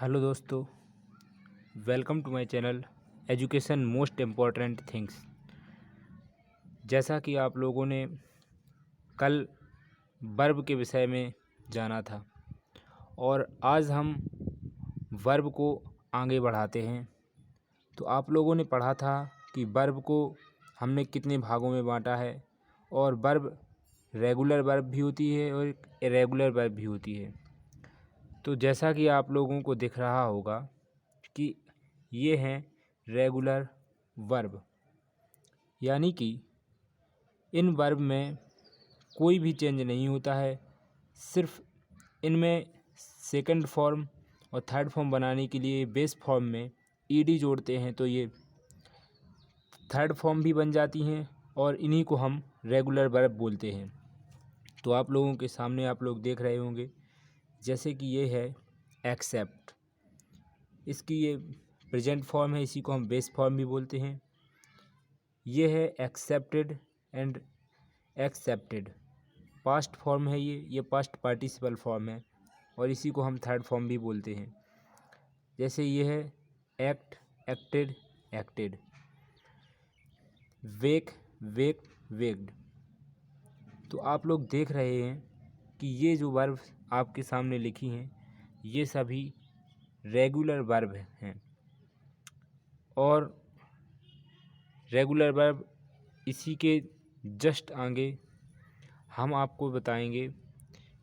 Hello दोस्तों, welcome to my channel education most important things. जैसा कि आप लोगों ने कल वर्ब के विषय में जाना था और आज हम वर्ब को आगे बढ़ाते हैं। तो आप लोगों ने पढ़ा था कि वर्ब को हमने कितने भागों में बांटा है और वर्ब रेगुलर वर्ब भी होती है और इरेगुलर वर्ब भी होती है। तो जैसा कि आप लोगों को दिख रहा होगा कि ये हैं रेगुलर वर्ब, यानी कि इन वर्ब में कोई भी चेंज नहीं होता है। सिर्फ इनमें सेकंड फॉर्म और थर्ड फॉर्म बनाने के लिए बेस फॉर्म में ईडी जोड़ते हैं तो ये थर्ड फॉर्म भी बन जाती हैं और इन्हीं को हम रेगुलर वर्ब बोलते हैं। तो आप लोगों के सामने आप लोग देख रहे होंगे जैसे कि ये है एक्सेप्ट, इसकी ये प्रेजेंट फॉर्म है, इसी को हम बेस फॉर्म भी बोलते हैं। ये है accepted and accepted, past form है ये पास्ट पार्टिसिपल फॉर्म है और इसी को हम थर्ड फॉर्म भी बोलते हैं। जैसे ये है एक्ट, एक्टेड, एक्टेड, वेक, वेक, वेक्ड। तो आप लोग देख रहे हैं कि ये जो वर्ब आपके सामने लिखी हैं ये सभी रेगुलर वर्ब हैं और रेगुलर वर्ब इसी के जस्ट आगे हम आपको बताएंगे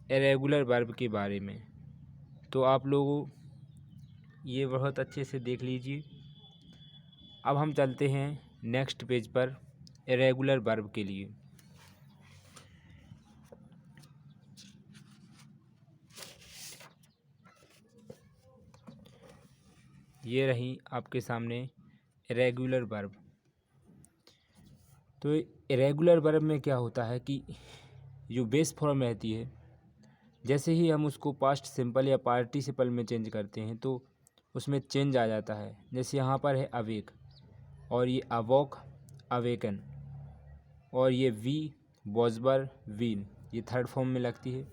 इरेगुलर वर्ब के बारे में। तो आप लोगों ये बहुत अच्छे से देख लीजिए। अब हम चलते हैं नेक्स्ट पेज पर इरेगुलर वर्ब के लिए। ये रही आपके सामने इरेगुलर वर्ब। तो इरेगुलर वर्ब में क्या होता है कि जो बेस फॉर्म रहती है, जैसे ही हम उसको पास्ट सिंपल या पार्टिसिपल में चेंज करते हैं तो उसमें चेंज आ जाता है। जैसे यहाँ पर है अवेक और ये अवॉक, अवेकन, और ये वी, वॉजबर, वीन, ये थर्ड फॉर्म में लगती है।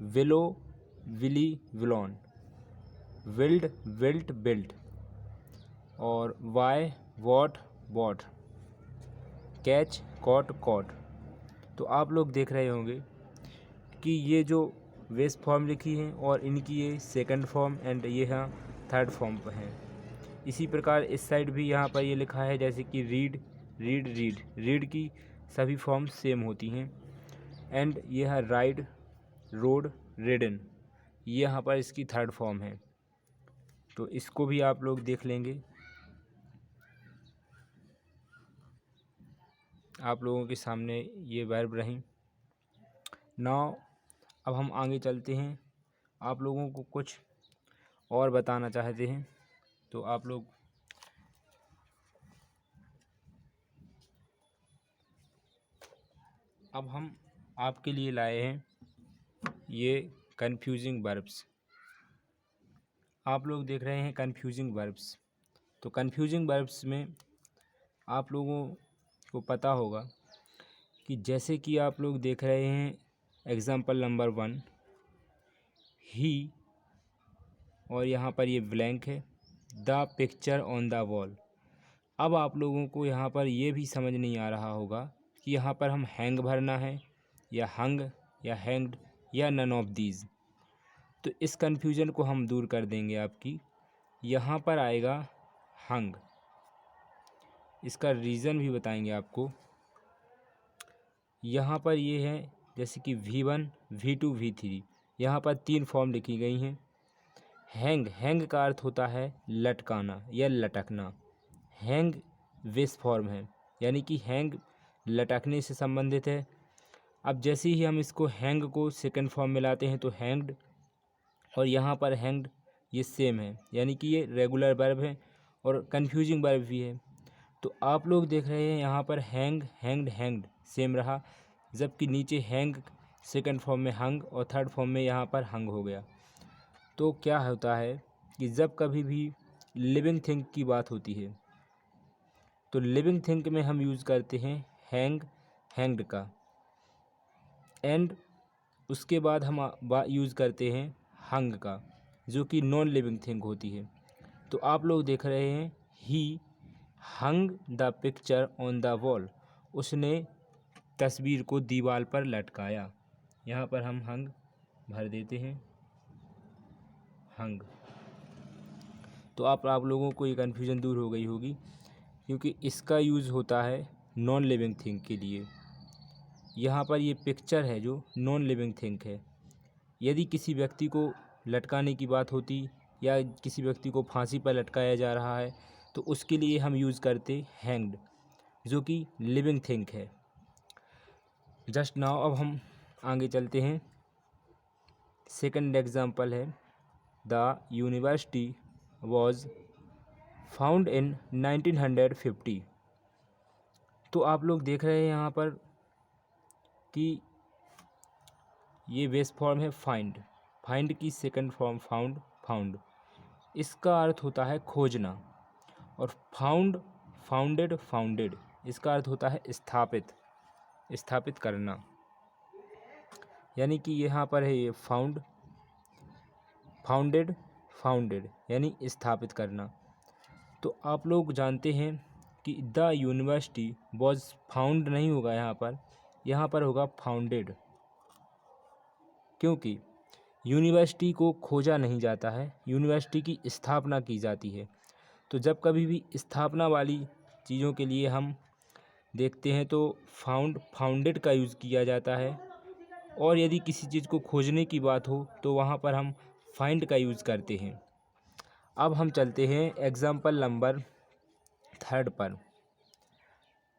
विलो, विली, विलोन, विल्ड, विल्ट, बिल्ट, और buy, bought, bought, catch, caught, caught. तो आप लोग देख रहे होंगे कि ये जो बेस फॉर्म लिखी है और इनकी ये सेकंड फॉर्म एंड ये यहाँ थर्ड फॉर्म पर है। इसी प्रकार इस साइड भी यहाँ पर ये लिखा है जैसे कि रीड, रीड, रीड, रीड की सभी फॉर्म सेम होती हैं। एंड ये है राइड, रोड, रिडन, ये यहाँ पर इसकी थर्ड फॉर्म है। तो इसको भी आप लोग देख लेंगे। आप लोगों के सामने ये वर्ब रही। नाउ अब हम आगे चलते हैं, आप लोगों को कुछ और बताना चाहते हैं। तो आप लोग अब हम आपके लिए लाए हैं ये कन्फ्यूजिंग वर्ब्स। आप लोग देख रहे हैं कन्फ्यूजिंग वर्ब्स। तो कन्फ्यूजिंग वर्ब्स में आप लोगों को पता होगा कि जैसे कि आप लोग देख रहे हैं एग्ज़ाम्पल नंबर 1 ही, और यहाँ पर ये ब्लैंक है, the picture on the wall. अब आप लोगों को यहाँ पर ये भी समझ नहीं आ रहा होगा कि यहाँ पर हम हैंग भरना है या हंग या हैंग्ड या नन ऑफ दीज। तो इस कन्फ्यूज़न को हम दूर कर देंगे आपकी। यहाँ पर आएगा हंग, इसका रीज़न भी बताएंगे आपको। यहाँ पर ये है जैसे कि V1, V2, V3, यहाँ पर 3 फॉर्म लिखी गई हैं। हैंग, हैंग का अर्थ होता है लटकाना या लटकना। हैंग बेस फॉर्म है, यानी कि हैंग लटकने से संबंधित है। अब जैसे ही हम इसको हैंग को सेकंड फॉर्म में लाते हैं तो हैंग्ड, और यहाँ पर हैंग्ड ये सेम है, यानी कि ये रेगुलर वर्ब है और कन्फ्यूजिंग वर्ब भी है। तो आप लोग देख रहे हैं यहाँ पर हैंग, हैंग्ड, हैंग्ड सेम रहा, जबकि नीचे हैंग सेकंड फॉर्म में हंग और थर्ड फॉर्म में यहाँ पर हंग हो गया। तो क्या होता है कि जब कभी भी लिविंग थिंग की बात होती है तो लिविंग थिंग में हम यूज़ करते हैं हैंग, हैंग्ड का, एंड उसके बाद हम यूज़ करते हैं हंग का। जो कि नॉन लिविंग थिंग होती है। तो आप लोग देख रहे हैं he hung the picture on the wall, उसने तस्वीर को दीवार पर लटकाया। यहाँ पर हम हंग भर देते हैं, हंग। तो आप लोगों को ये कन्फ्यूज़न दूर हो गई होगी, क्योंकि इसका यूज़ होता है नॉन लिविंग थिंग के लिए। यहाँ पर ये पिक्चर है जो नॉन लिविंग थिंग है। यदि किसी व्यक्ति को लटकाने की बात होती या किसी व्यक्ति को फांसी पर लटकाया जा रहा है तो उसके लिए हम यूज़ करते हैंग्ड, जो कि लिविंग थिंग है। जस्ट नाउ अब हम आगे चलते हैं। सेकंड एग्जांपल है the university was found in 1950। तो आप लोग देख रहे हैं यहाँ पर कि ये बेस फॉर्म है फाइंड, फाइंड की सेकंड फॉर्म फाउंड, फाउंड। इसका अर्थ होता है खोजना। और फाउंड, फाउंडेड, फाउंडेड, इसका अर्थ होता है स्थापित, स्थापित करना। यानी कि यहाँ पर है ये फाउंड, फाउंडेड, फाउंडेड यानी स्थापित करना। तो आप लोग जानते हैं कि द यूनिवर्सिटी वॉज फाउंड नहीं होगा यहाँ पर होगा फाउंडेड, क्योंकि यूनिवर्सिटी को खोजा नहीं जाता है, यूनिवर्सिटी की स्थापना की जाती है। तो जब कभी भी स्थापना वाली चीज़ों के लिए हम देखते हैं तो फाउंड, फाउंडेड का यूज़ किया जाता है। और यदि किसी चीज़ को खोजने की बात हो तो वहाँ पर हम फाइंड का यूज़ करते हैं। अब हम चलते हैं एग्ज़ाम्पल नंबर 3 पर।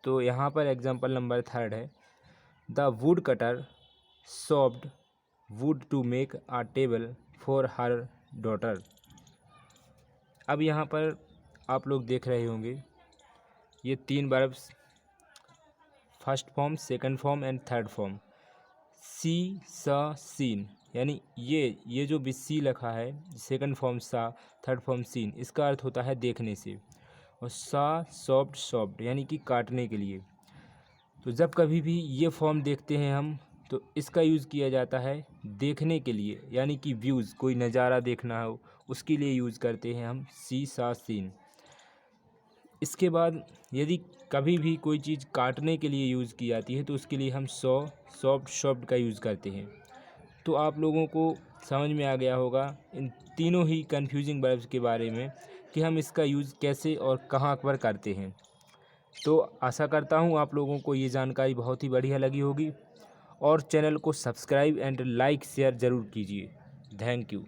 तो यहाँ पर एग्ज़ाम्पल नंबर 3 है the wood cutter chopped wood to make a table for her daughter. अब यहाँ पर आप लोग देख रहे होंगे ये 3 verbs, first form, second form and third form. See, saw, seen, यानी ये जो भी सी लिखा है, second form saw, third form seen, इसका अर्थ होता है देखने से। और सा, सॉफ्ट, सॉफ्ट यानी कि काटने के लिए। तो जब कभी भी ये फॉर्म देखते हैं हम तो इसका यूज़ किया जाता है देखने के लिए, यानी कि व्यूज़, कोई नज़ारा देखना हो उसके लिए यूज़ करते हैं हम सी, सा, सीन। इसके बाद यदि कभी भी कोई चीज़ काटने के लिए यूज़ की जाती है तो उसके लिए हम सॉ, सॉफ्ट, सॉफ्ट का यूज़ करते हैं। तो आप लोगों को समझ में आ गया होगा इन तीनों ही कन्फ्यूजिंग वर्ब्स के बारे में कि हम इसका यूज़ कैसे और कहाँ पर करते हैं। तो आशा करता हूँ आप लोगों को ये जानकारी बहुत ही बढ़िया लगी होगी, और चैनल को सब्सक्राइब एंड लाइक शेयर ज़रूर कीजिए। Thank you.